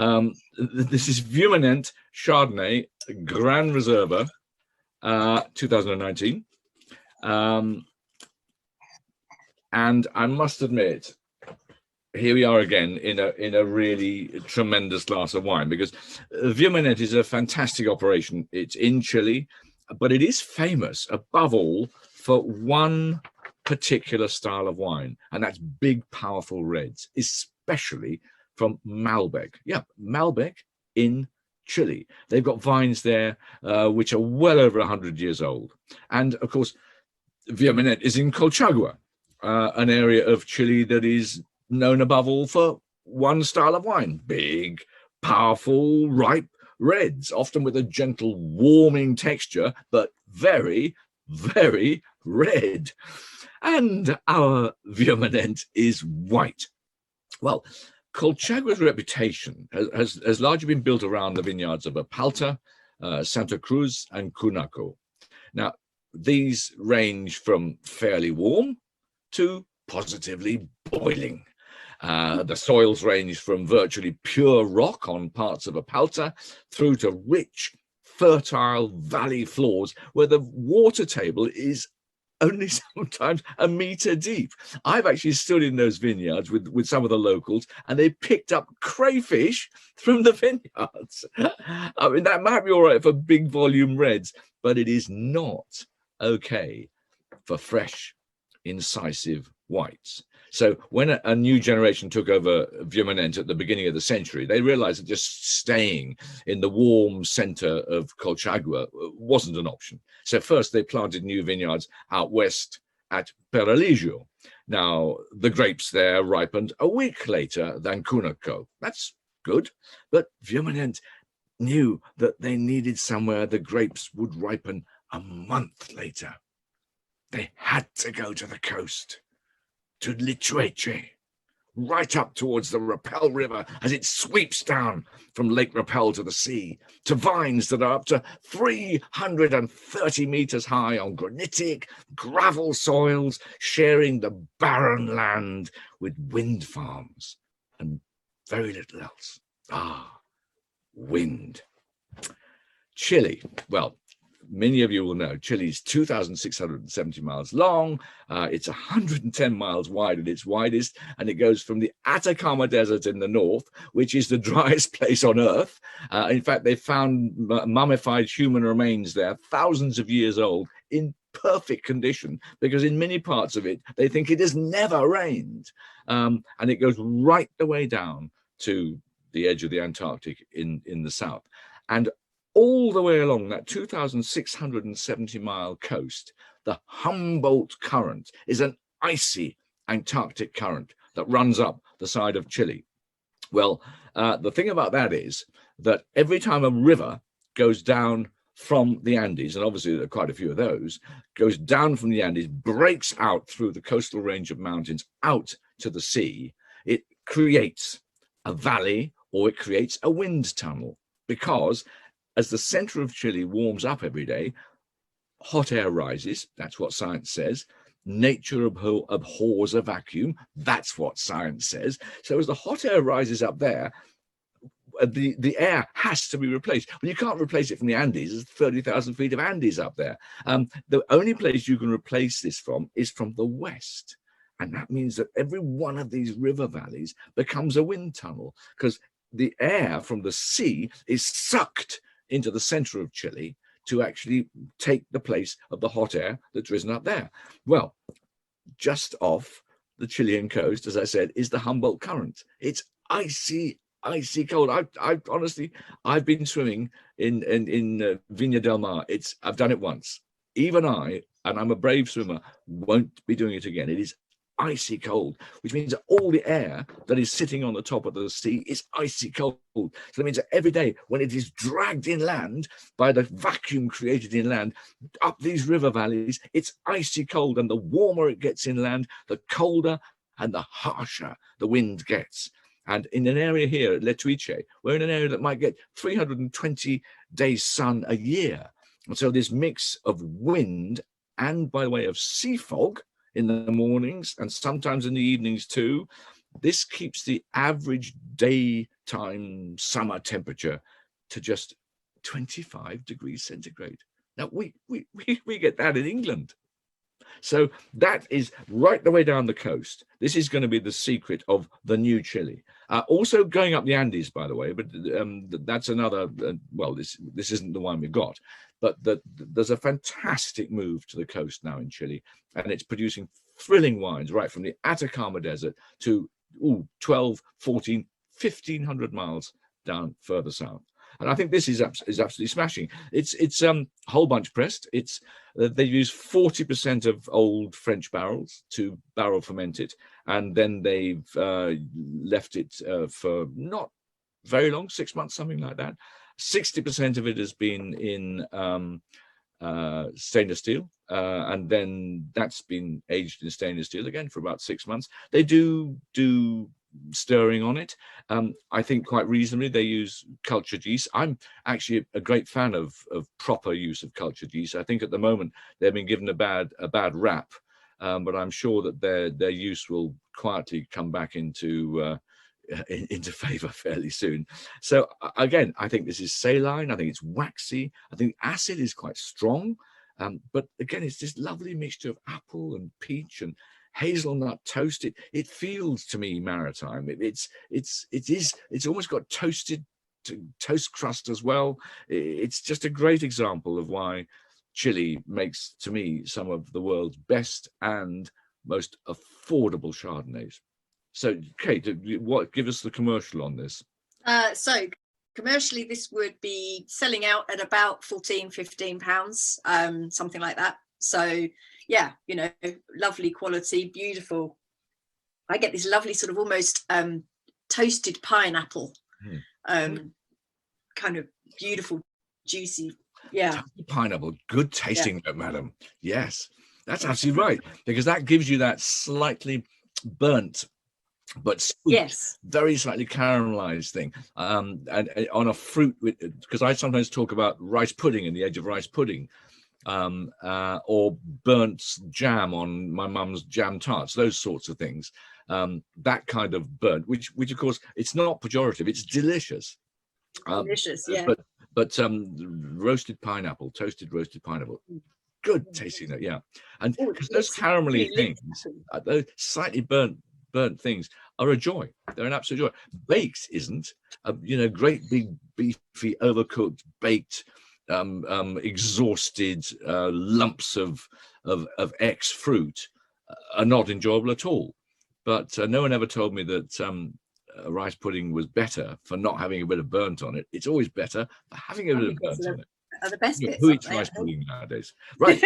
This is Viu Manent Chardonnay Grand Reserva, 2019. And I must admit, here we are again in a really tremendous glass of wine, because Viu Manent is a fantastic operation. It's in Chile, but it is famous above all for one particular style of wine, and that's big, powerful reds, especially from Malbec. Yeah, Malbec in Chile. They've got vines there which are well over 100 years old. And of course, Viu Manent is in Colchagua, an area of Chile that is known above all for one style of wine: big, powerful, ripe reds, often with a gentle, warming texture, but very, very red. And our Viu Manent is white. Well, Colchagua's reputation has largely been built around the vineyards of Apalta, Santa Cruz, and Cunaco. Now, these range from fairly warm to positively boiling. The soils range from virtually pure rock on parts of Apalta through to rich, fertile valley floors where the water table is only sometimes a meter deep. I've actually stood in those vineyards with some of the locals, and they picked up crayfish from the vineyards. I mean, that might be all right for big volume reds, but it is not okay for fresh, incisive whites. So when a new generation took over Viu Manent at the beginning of the century, they realized that just staying in the warm center of Colchagua wasn't an option. So first they planted new vineyards out west at Peralillo. Now, the grapes there ripened a week later than Cunaco. That's good, but Viu Manent knew that they needed somewhere the grapes would ripen a month later. They had to go to the coast, to Litueche, right up towards the Rappel River as it sweeps down from Lake Rappel to the sea, to vines that are up to 330 meters high on granitic gravel soils, sharing the barren land with wind farms and very little else. Ah, wind. Chile. Well, many of you will know Chile's 2,670 miles long. It's 110 miles wide at its widest, and it goes from the Atacama Desert in the north, which is the driest place on Earth. In fact, they found mummified human remains there, thousands of years old, in perfect condition, because in many parts of it, they think it has never rained. And it goes right the way down to the edge of the Antarctic in the south. And all the way along that 2,670-mile coast, the Humboldt Current is an icy Antarctic current that runs up the side of Chile. Well, the thing about that is that every time a river goes down from the Andes, and obviously there are quite a few of those, goes down from the Andes, breaks out through the coastal range of mountains out to the sea, it creates a valley or it creates a wind tunnel, because as the center of Chile warms up every day, hot air rises. That's what science says. Nature abhors a vacuum. That's what science says. So as the hot air rises up there, the air has to be replaced. But you can't replace it from the Andes. There's 30,000 feet of Andes up there. The only place you can replace this from is from the west. And that means that every one of these river valleys becomes a wind tunnel, because the air from the sea is sucked into the center of Chile to actually take the place of the hot air that's risen up there. Well, just off the Chilean coast, as I said, is the Humboldt Current. It's icy, icy cold. I honestly, I've been swimming in Viña del Mar. I've done it once. Even I, and I'm a brave swimmer, won't be doing it again. It is icy cold, which means that all the air that is sitting on the top of the sea is icy cold. So that means that every day when it is dragged inland by the vacuum created inland up these river valleys, it's icy cold, and the warmer it gets inland, the colder and the harsher the wind gets. And in an area here at Litueche, we're in an area that might get 320 days sun a year. And so this mix of wind and, by way of sea fog, in the mornings and sometimes in the evenings too, this keeps the average day time summer temperature to just 25 degrees centigrade. Now we get that in England. So that is right the way down the coast. This is going to be the secret of the new Chile. Also going up the Andes, by the way, but that's another, well, this isn't the one we've got, but there's a fantastic move to the coast now in Chile, and it's producing thrilling wines right from the Atacama Desert to 12, 14, 1,500 miles down further south. And I think this is absolutely smashing. It's whole bunch pressed. It's they use 40% of old French barrels to barrel ferment it, and then they've left it for not very long, 6 months, something like that. 60% of it has been in stainless steel, and then that's been aged in stainless steel again for about 6 months. They do stirring on it. I think quite reasonably they use cultured yeast. I'm actually a great fan of proper use of cultured yeast. I think at the moment they've been given a bad rap, but I'm sure that their use will quietly come back into favor fairly soon. So again, I think this is saline. I think it's waxy. I think the acid is quite strong, but again, it's this lovely mixture of apple and peach and hazelnut toast. It feels to me maritime. It's almost got toasted toast crust as well. It's just a great example of why Chile makes, to me, some of the world's best and most affordable Chardonnays. So, Kate, give us the commercial on this. So commercially, this would be selling out at about £14-15, something like that. So yeah, you know, lovely quality, beautiful. I get this lovely sort of almost toasted pineapple, kind of beautiful, juicy. Yeah, toasted pineapple, good tasting, madam. Yes, that's absolutely right, because that gives you that slightly burnt but sweet, yes, very slightly caramelized thing, and on a fruit, because I sometimes talk about rice pudding and the edge of rice pudding, or burnt jam on my mum's jam tarts, those sorts of things. That kind of burnt, which of course it's not pejorative, it's delicious. Delicious, yeah. But roasted pineapple, toasted roasted pineapple, good tasting, yeah. And because those caramelly things, those slightly burnt things are a joy. They're an absolute joy. Baked isn't, you know, great big beefy overcooked baked exhausted lumps of X fruit are not enjoyable at all. But no one ever told me that rice pudding was better for not having a bit of burnt on it. It's always better for having a bit of burnt on it. Are the best bits. Who eats rice pudding nowadays? Right.